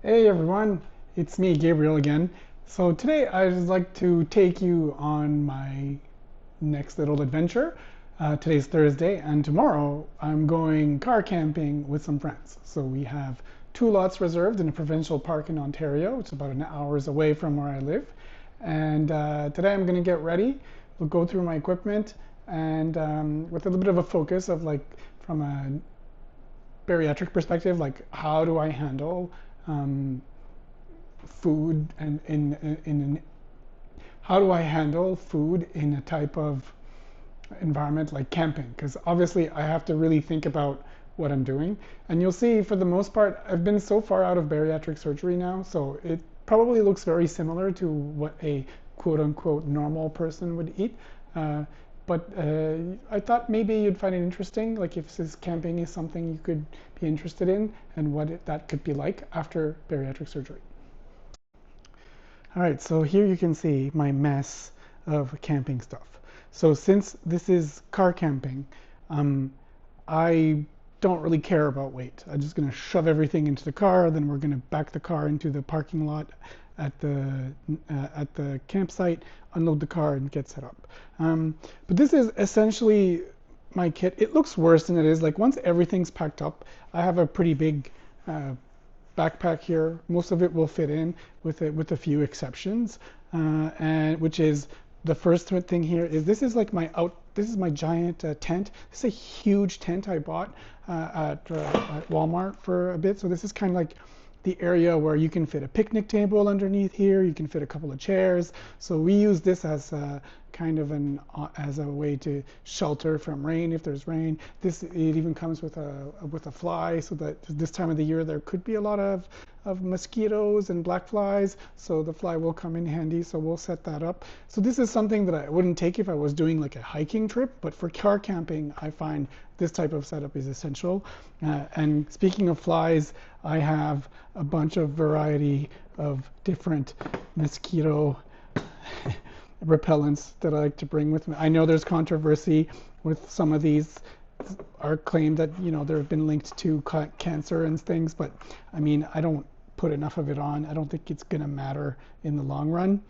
Hey everyone, it's me, Gabriel again. So today I'd like to take you on my next little adventure. Today's Thursday, and tomorrow I'm going car camping with some friends. So we have two lots reserved in a provincial park in Ontario. It's about an hour's away from where I live. And today I'm going to get ready. We'll go through my equipment and with a little bit of a focus of like from a bariatric perspective, like how do I handle um, food and how do I handle food in a type of environment like camping? Because obviously I have to really think about what I'm doing. And you'll see for the most part, I've been so far out of bariatric surgery now, so it probably looks very similar to what a quote unquote normal person would eat. Uh, but I thought maybe you'd find it interesting, like if this camping is something you could be interested in and that could be like after bariatric surgery. All right, so here you can see my mess of camping stuff. So since this is car camping, um, I don't really care about weight. I'm just going to shove everything into the car, then we're going to back the car into the parking lot at the campsite, unload the car, and get set up. But this is essentially my kit. It looks worse than it is. Like once everything's packed up, I have a pretty big backpack here. Most of it will fit in with a few exceptions, and which is the first thing here is this is like this is my giant tent. This is a huge tent I bought at Walmart for a bit. So this is kind of like the area where you can fit a picnic table underneath here. You can fit a couple of chairs. So we use this as kind of as a way to shelter from rain if there's rain. It even comes with a fly, so that this time of the year there could be a lot of mosquitoes and black flies. So the fly will come in handy. So we'll set that up. So this is something that I wouldn't take if I was doing like a hiking trip, but for car camping, I find this type of setup is essential. And speaking of flies, I have a bunch of variety of different mosquito repellents that I like to bring with me. I know there's controversy with some of these are claimed that there have been linked to cancer and things, but I mean I don't put enough of it on. I don't think it's gonna matter in the long run.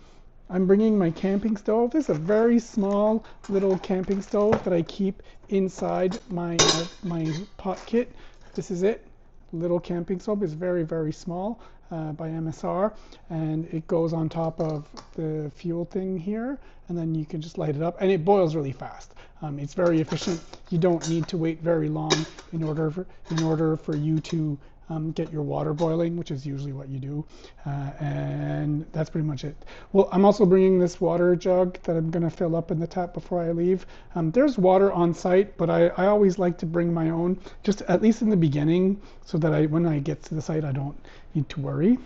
I'm bringing my camping stove. This is a very small little camping stove that I keep inside my pot kit. This is it. Little camping stove. Is very, very small by MSR, and it goes on top of the fuel thing here, and then you can just light it up, and it boils really fast. It's very efficient. You don't need to wait very long in order for you to get your water boiling, which is usually what you do, and that's pretty much it. Well, I'm also bringing this water jug that I'm going to fill up in the tap before I leave. There's water on site, but I always like to bring my own, just at least in the beginning, so that when I get to the site, I don't need to worry.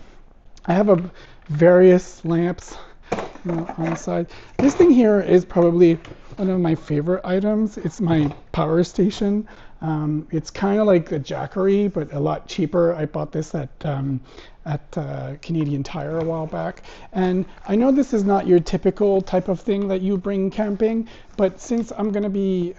I have various lamps on the side. This thing here is probably one of my favorite items. It's my power station. It's kind of like the Jackery, but a lot cheaper. I bought this at Canadian Tire a while back. And I know this is not your typical type of thing that you bring camping, but since I'm going to be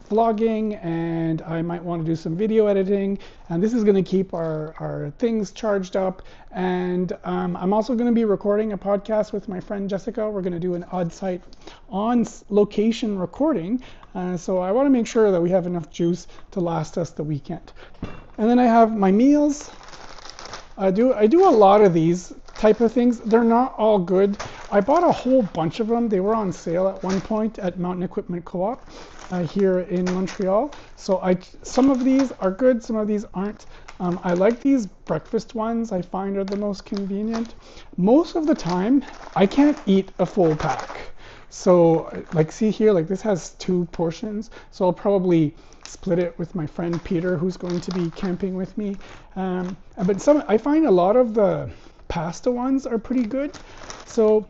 vlogging and I might want to do some video editing, and this is going to keep our things charged up. And I'm also going to be recording a podcast with my friend Jessica. We're going to do an on location recording. So I want to make sure that we have enough juice to last us the weekend. And then I have my meals. I do a lot of these type of things. They're not all good. I bought a whole bunch of them. They were on sale at one point at Mountain Equipment Co-op here in Montreal. So some of these are good, some of these aren't. I like these breakfast ones. I find are the most convenient. Most of the time, I can't eat a full pack. So like see here, like this has 2 portions. So I'll probably split it with my friend Peter, who's going to be camping with me. But I find a lot of the pasta ones are pretty good. So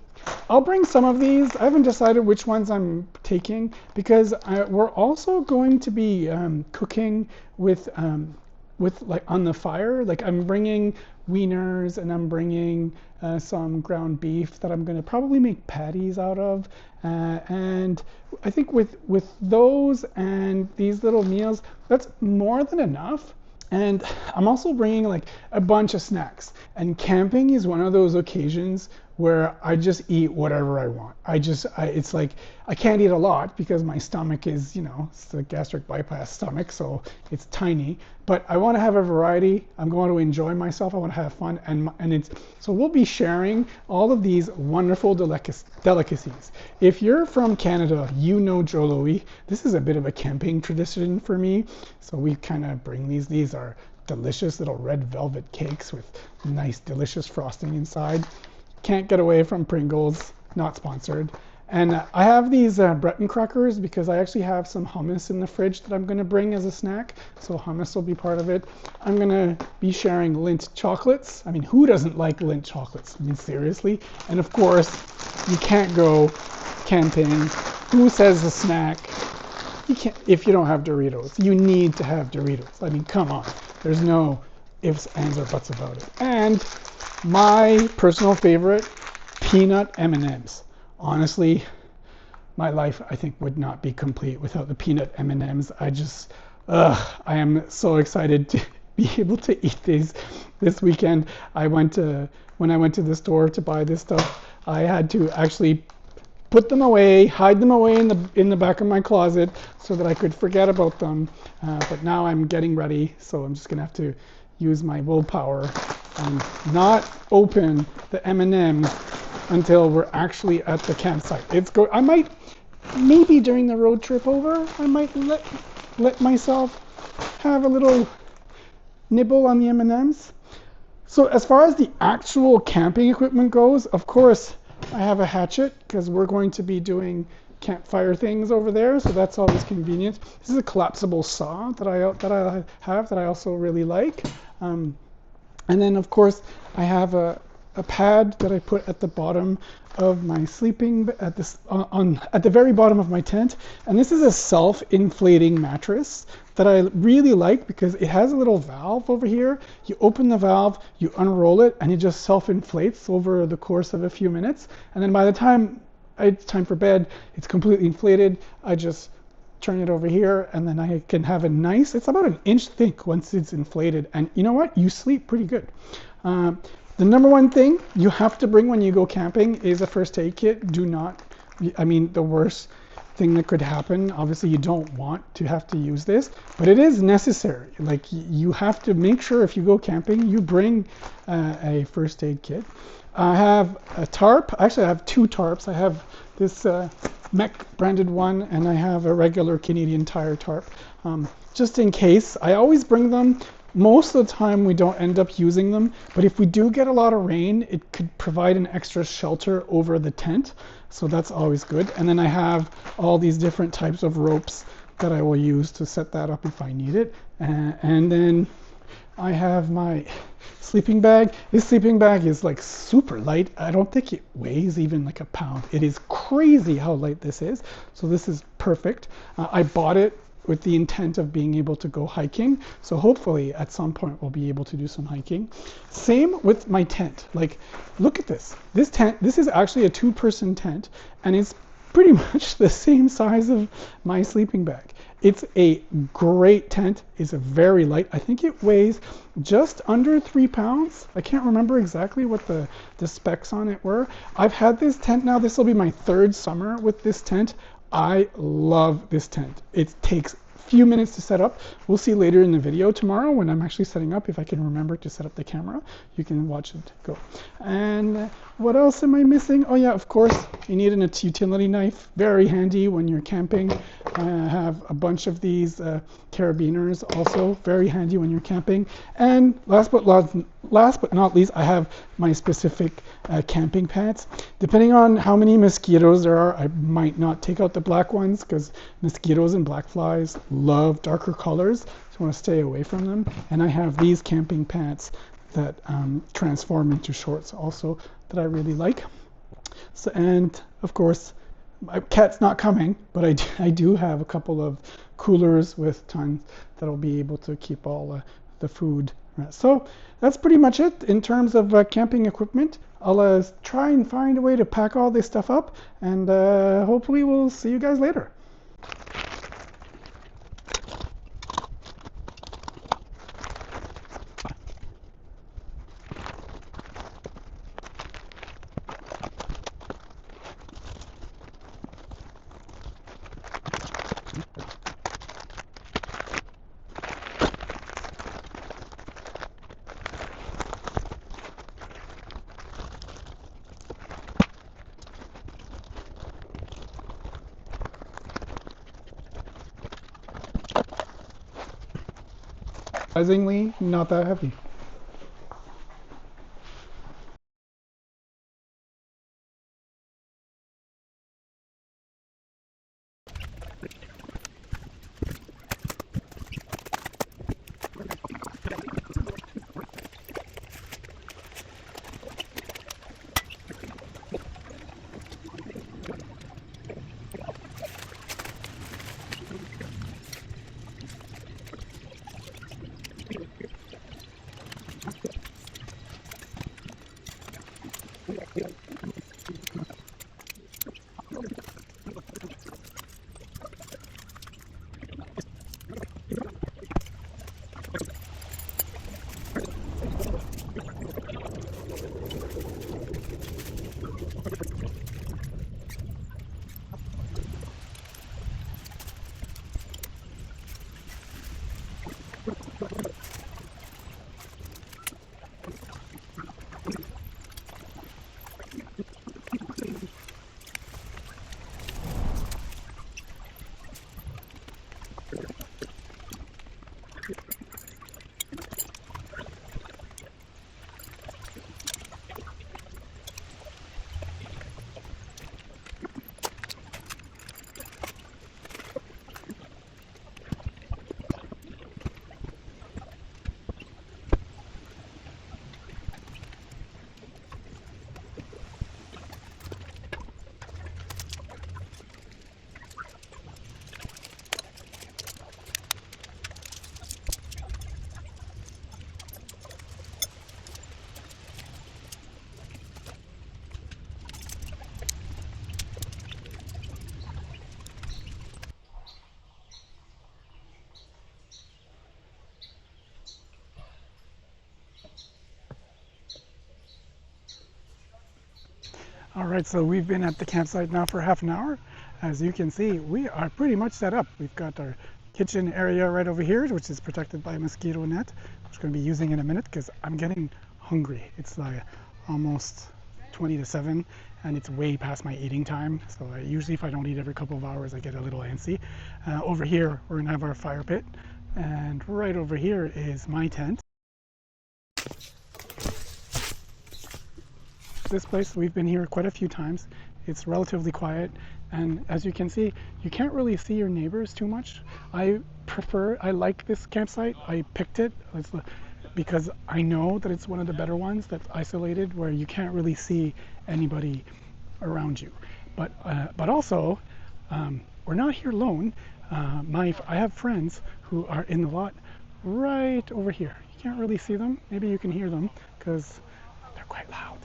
I'll bring some of these. I haven't decided which ones I'm taking because we're also going to be cooking with like on the fire. Like I'm bringing wieners and I'm bringing some ground beef that I'm going to probably make patties out of. And I think with those and these little meals, that's more than enough. And I'm also bringing like a bunch of snacks. And camping is one of those occasions where I just eat whatever I want. It's like I can't eat a lot because my stomach is, it's a gastric bypass stomach, so it's tiny. But I want to have a variety. I'm going to enjoy myself. I want to have fun, so we'll be sharing all of these wonderful delicacies. If you're from Canada, you know Joe Louis. This is a bit of a camping tradition for me. So we kind of bring these. These are delicious little red velvet cakes with nice, delicious frosting inside. Can't get away from Pringles, not sponsored. And I have these Breton crackers because I actually have some hummus in the fridge that I'm going to bring as a snack. So hummus will be part of it. I'm going to be sharing Lindt chocolates. I mean, who doesn't like Lindt chocolates? I mean, seriously. And of course, you can't go camping. Who says a snack? You can't, if you don't have Doritos. You need to have Doritos. I mean, come on. There's no ifs, ands, or buts about it. And my personal favorite, peanut M&Ms. Honestly, my life, I think, would not be complete without the peanut M&Ms. I am so excited to be able to eat these this weekend. When I went to the store to buy this stuff, I had to actually put them away, hide them away in the back of my closet so that I could forget about them. But now I'm getting ready, so I'm just gonna have to use my willpower and not open the M&Ms until we're actually at the campsite. I might, maybe during the road trip over, I might let myself have a little nibble on the M&Ms. So as far as the actual camping equipment goes, of course, I have a hatchet because we're going to be doing campfire things over there, so that's always convenient. This is a collapsible saw that I also really like. And then of course I have a pad that I put at the bottom of my sleeping at the very bottom of my tent, and this is a self-inflating mattress that I really like because it has a little valve over here. You open the valve, you unroll it, and it just self-inflates over the course of a few minutes, and then by the time it's time for bed, it's completely inflated. I just turn it over here, and then I can have it's about an inch thick once it's inflated, and you know what? You sleep pretty good. The number one thing you have to bring when you go camping is a first aid kit. The worst thing that could happen, obviously you don't want to have to use this, but it is necessary. Like, you have to make sure if you go camping, you bring a first aid kit. I have a tarp. Actually, I have two tarps. I have this Mech branded one, and I have a regular Canadian Tire tarp. Just in case, I always bring them. Most of the time we don't end up using them, but if we do get a lot of rain, it could provide an extra shelter over the tent, so that's always good. And then I have all these different types of ropes that I will use to set that up if I need it. And then I have my sleeping bag. This sleeping bag is like super light. I don't think it weighs even like a pound. It is crazy how light this is, so this is perfect. I bought it with the intent of being able to go hiking. So hopefully at some point we'll be able to do some hiking. Same with my tent. Like, look at this. This tent, this is actually a 2-person tent, and it's pretty much the same size of my sleeping bag. It's a great tent. It's a very light. I think it weighs just under 3 pounds. I can't remember exactly what the specs on it were. I've had this tent now. This will be my 3rd summer with this tent. I love this tent. It takes a few minutes to set up. We'll see later in the video tomorrow when I'm actually setting up. If I can remember to set up the camera, you can watch it go. And what else am I missing? Oh yeah, of course, you need a utility knife. Very handy when you're camping. I have a bunch of these carabiners, also very handy when you're camping. And last but not least, I have my specific camping pants. Depending on how many mosquitoes there are, I might not take out the black ones because mosquitoes and black flies love darker colors, so I want to stay away from them. And I have these camping pants that transform into shorts also that I really like. So, and of course, my cat's not coming, but I do have a couple of coolers with tons that'll be able to keep all the food. So that's pretty much it in terms of camping equipment. I'll try and find a way to pack all this stuff up, and hopefully we'll see you guys later. Surprisingly, not that heavy. All right, so we've been at the campsite now for half an hour. As you can see, we are pretty much set up. We've got our kitchen area right over here, which is protected by a mosquito net, which we're going to be using in a minute because I'm getting hungry. It's like almost 20 to 7 and it's way past my eating time. So usually if I don't eat every couple of hours, I get a little antsy. Over here, we're going to have our fire pit. And right over here is my tent. This place, we've been here quite a few times. It's relatively quiet, and as you can see, you can't really see your neighbors too much. I like this campsite. I picked it because I know that it's one of the better ones that's isolated, where you can't really see anybody around you. But also, we're not here alone. I have friends who are in the lot right over here. You can't really see them. Maybe you can hear them because they're quite loud.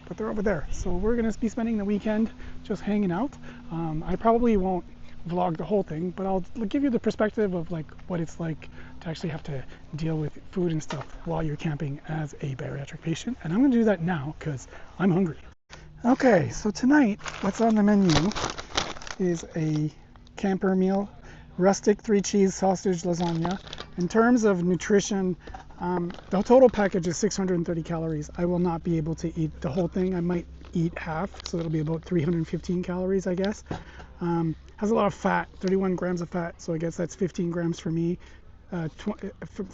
But they're over there. So we're going to be spending the weekend just hanging out. I probably won't vlog the whole thing, but I'll give you the perspective of like what it's like to actually have to deal with food and stuff while you're camping as a bariatric patient. And I'm going to do that now because I'm hungry. Okay, so tonight what's on the menu is a camper meal, rustic 3-cheese sausage lasagna. In terms of nutrition, the total package is 630 calories. I will not be able to eat the whole thing. I might eat half, so it'll be about 315 calories, I guess. Has a lot of fat, 31 grams of fat, so I guess that's 15 grams for me.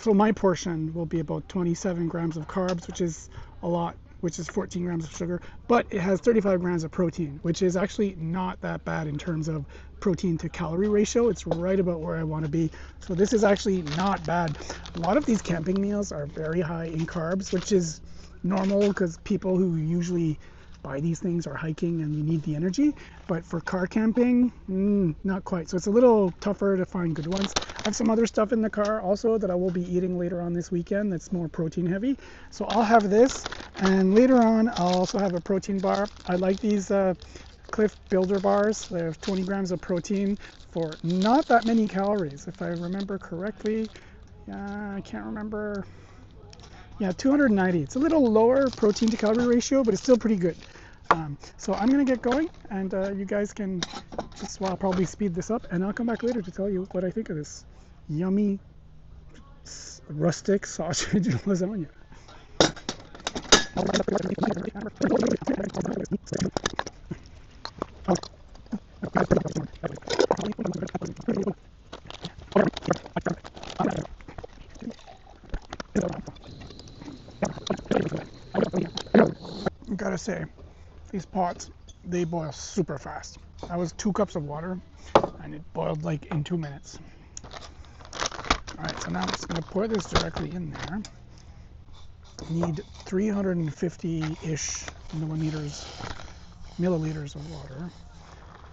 So my portion will be about 27 grams of carbs, which is a lot, which is 14 grams of sugar, but it has 35 grams of protein, which is actually not that bad in terms of protein to calorie ratio. It's right about where I want to be. So this is actually not bad. A lot of these camping meals are very high in carbs, which is normal because people who usually buy these things are hiking and you need the energy. But for car camping, not quite. So it's a little tougher to find good ones. I have some other stuff in the car also that I will be eating later on this weekend that's more protein heavy. So I'll have this, and later on I'll also have a protein bar. I like these Cliff Builder bars. They have 20 grams of protein for not that many calories, if I remember correctly. I can't remember. Yeah, 290. It's a little lower protein to calorie ratio, but it's still pretty good. So I'm going to get going, and you guys can just, well, I'll probably speed this up, and I'll come back later to tell you what I think of this yummy rustic sausage lasagna. I gotta say, these pots, they boil super fast. That was 2 cups of water and it boiled like in 2 minutes. Alright, so now I'm just gonna pour this directly in there. Need 350-ish milliliters of water.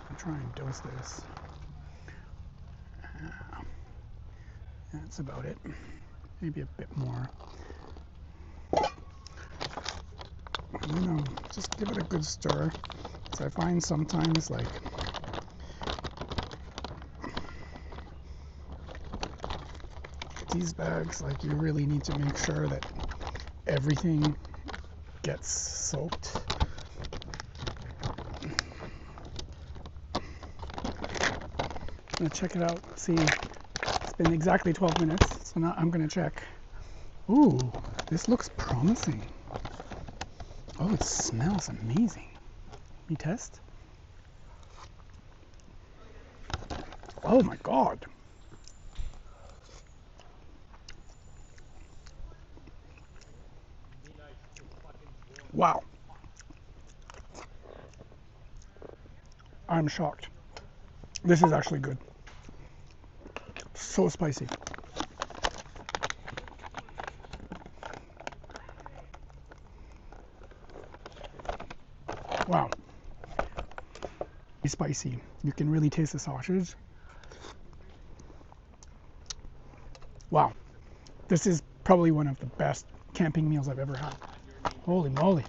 I'll try and dose this. That's about it. Maybe a bit more. I'm gonna just give it a good stir. So I find sometimes like these bags, like you really need to make sure that everything gets soaked. I'm gonna check it out, see. It's been exactly 12 minutes, so now I'm gonna check. Ooh, this looks promising. Oh, it smells amazing. Let me test. Oh my God. Wow. I'm shocked. This is actually good. So spicy. Wow. Spicy. You can really taste the sausage. Wow. This is probably one of the best camping meals I've ever had. Holy moly.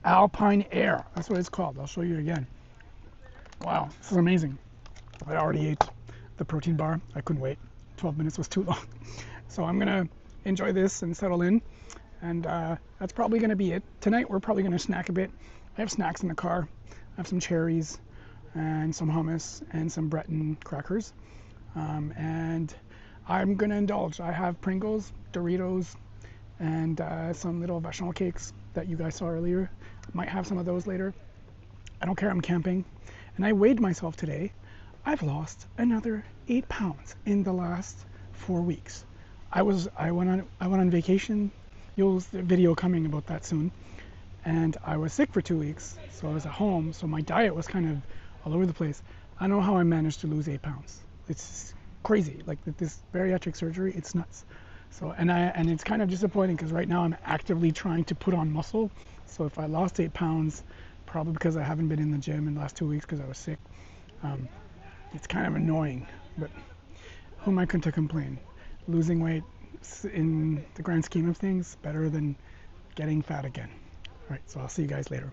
Alpine Air. That's what it's called. I'll show you again. Wow. This is amazing. I already ate the protein bar. I couldn't wait. 12 minutes was too long. So I'm going to enjoy this and settle in. And that's probably going to be it. Tonight we're probably going to snack a bit. I have snacks in the car. I have some cherries and some hummus and some Breton crackers. And I'm going to indulge. I have Pringles, Doritos, and some little bechamel cakes that you guys saw earlier. Might have some of those later. I don't care. I'm camping. And I weighed myself today. I've lost another 8 pounds in the last 4 weeks. I went on vacation. You'll see a video coming about that soon. And I was sick for 2 weeks, so I was at home. So my diet was kind of all over the place. I don't know how I managed to lose 8 pounds. It's crazy. Like this bariatric surgery, it's nuts. So and it's kind of disappointing because right now I'm actively trying to put on muscle. So if I lost 8 pounds, probably because I haven't been in the gym in the last 2 weeks because I was sick, it's kind of annoying. But who am I to complain? Losing weight in the grand scheme of things, better than getting fat again. All right, so I'll see you guys later.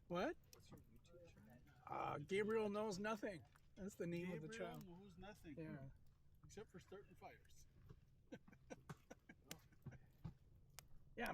What? Gabriel Knows Nothing. That's the name of the channel. Gabriel Knows Nothing. Yeah. Except for starting fires. Yeah.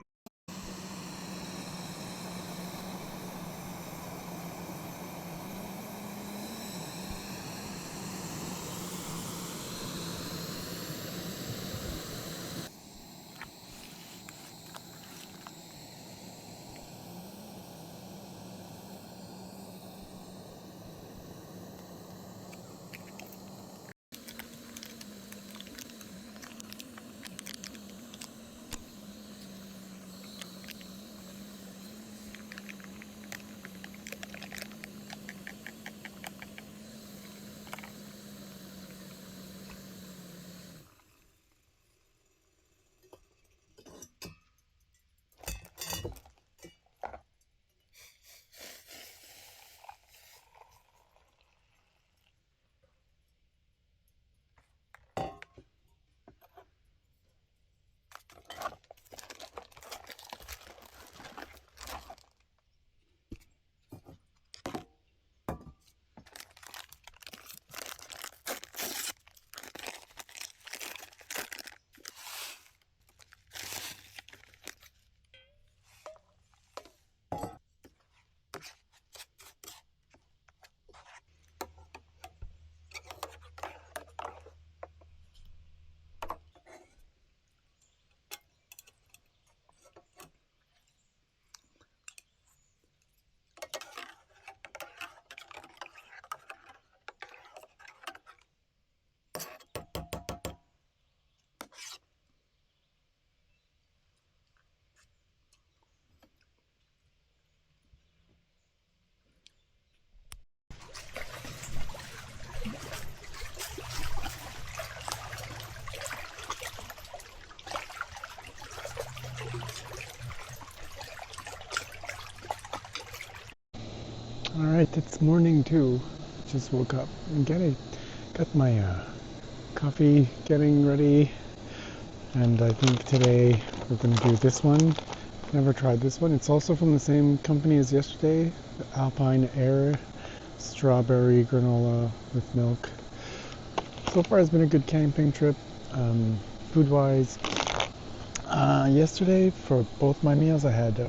All right, it's morning too. Just woke up and got my coffee getting ready, and I think today we're going to do this one. Never tried this one. It's also from the same company as yesterday, the Alpine Air Strawberry Granola with Milk. So far, it's been a good camping trip, food-wise. Yesterday, for both my meals, I had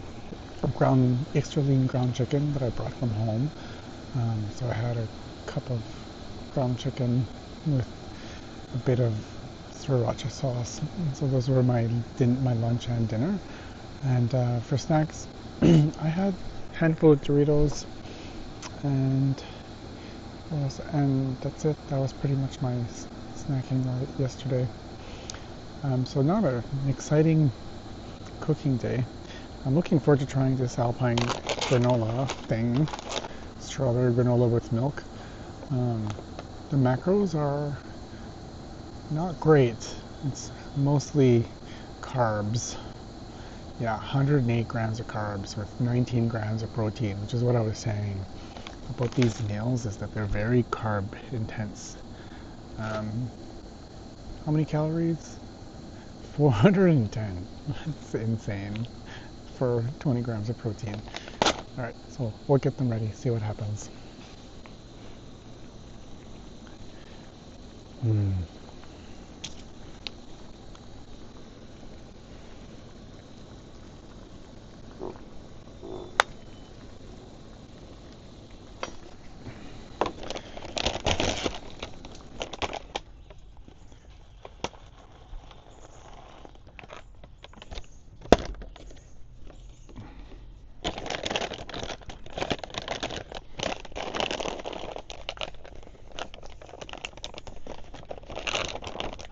extra lean ground chicken that I brought from home. So I had a cup of ground chicken with a bit of sriracha sauce. So those were my lunch and dinner. And for snacks, I had a handful of Doritos, and that's it. That was pretty much my snacking yesterday. So not an exciting cooking day. I'm looking forward to trying this Alpine granola thing, strawberry granola with milk. The macros are not great. It's mostly carbs. Yeah, 108 grams of carbs with 19 grams of protein, which is what I was saying about these meals, is that they're very carb intense. How many calories? 410. That's insane for 20 grams of protein. All right, so we'll get them ready, see what happens.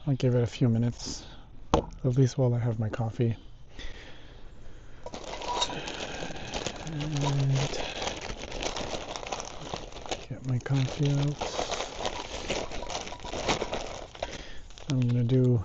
I'll give it a few minutes, at least while I have my coffee. And get my coffee out. I'm gonna do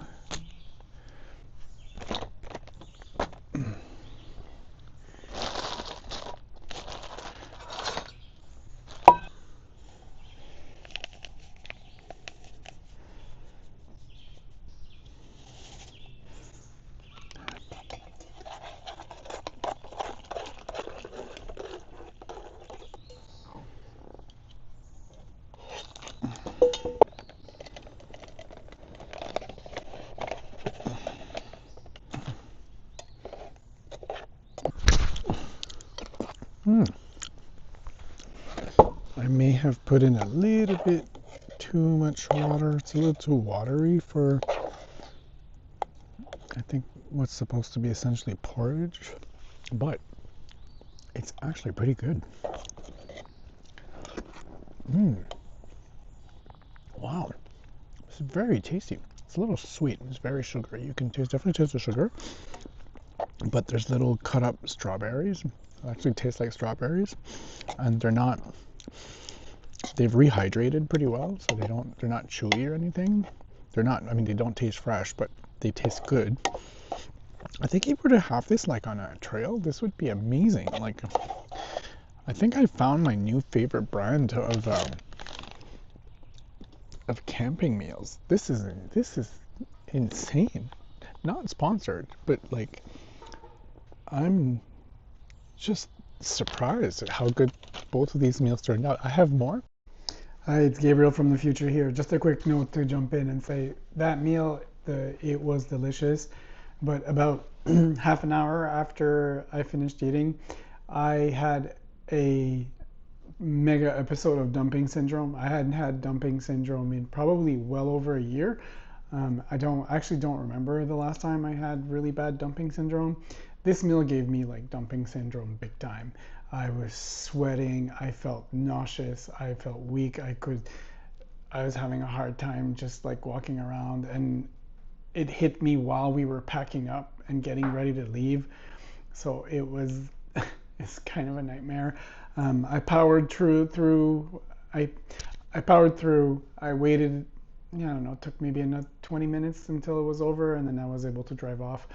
I may have put in a little bit too much water. It's a little too watery for, I think, what's supposed to be essentially porridge, but it's actually pretty good. Wow, it's very tasty. It's a little sweet. It's very sugary. You can definitely taste the sugar, but there's little cut up strawberries. It actually tastes like strawberries, and they've rehydrated pretty well, so they're not chewy or anything. They don't taste fresh, but they taste good. I think if you were to have this like on a trail, this would be amazing. Like, I think I found my new favorite brand of camping meals. This is insane. Not sponsored, but like, I'm just surprised at how good both of these meals turned out. I have more. Hi, it's Gabriel from the future here. Just a quick note to jump in and say that meal, it was delicious, but about half an hour after I finished eating, I had a mega episode of dumping syndrome. I hadn't had dumping syndrome in probably well over a year. I don't remember the last time I had really bad dumping syndrome. This meal gave me like dumping syndrome big time. I was sweating, I felt nauseous, I felt weak, I was having a hard time just like walking around, and it hit me while we were packing up and getting ready to leave. So it's kind of a nightmare. I powered through. I powered through. I waited. I don't know. It took maybe another 20 minutes until it was over, and then I was able to drive off.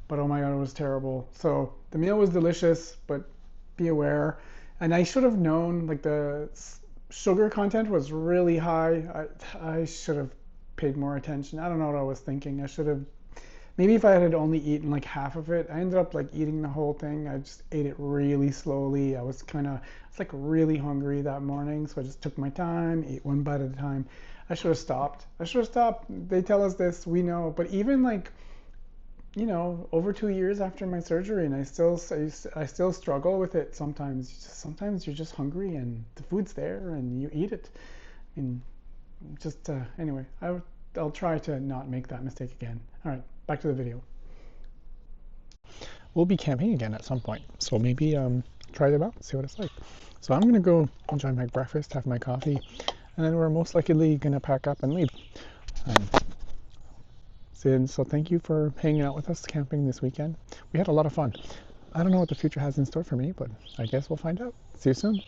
But oh my God, it was terrible. So the meal was delicious, but be aware, And I should have known, like the sugar content was really high. I should have paid more attention. I don't know what I was thinking. I should have, maybe if I had only eaten like half of it. I ended up like eating the whole thing. I just ate it really slowly. It's like really hungry that morning, so I just took my time, ate one bite at a time. I should have stopped. I should have stopped. They tell us this, we know, but even like, over 2 years after my surgery, and I still struggle with it sometimes. Sometimes you're just hungry, and the food's there, and you eat it. And just anyway, I'll try to not make that mistake again. All right, back to the video. We'll be camping again at some point, so maybe try it out, see what it's like. So I'm gonna go enjoy my breakfast, have my coffee, and then we're most likely gonna pack up and leave. So thank you for hanging out with us camping this weekend. We had a lot of fun. I don't know what the future has in store for me, but I guess we'll find out. See you soon.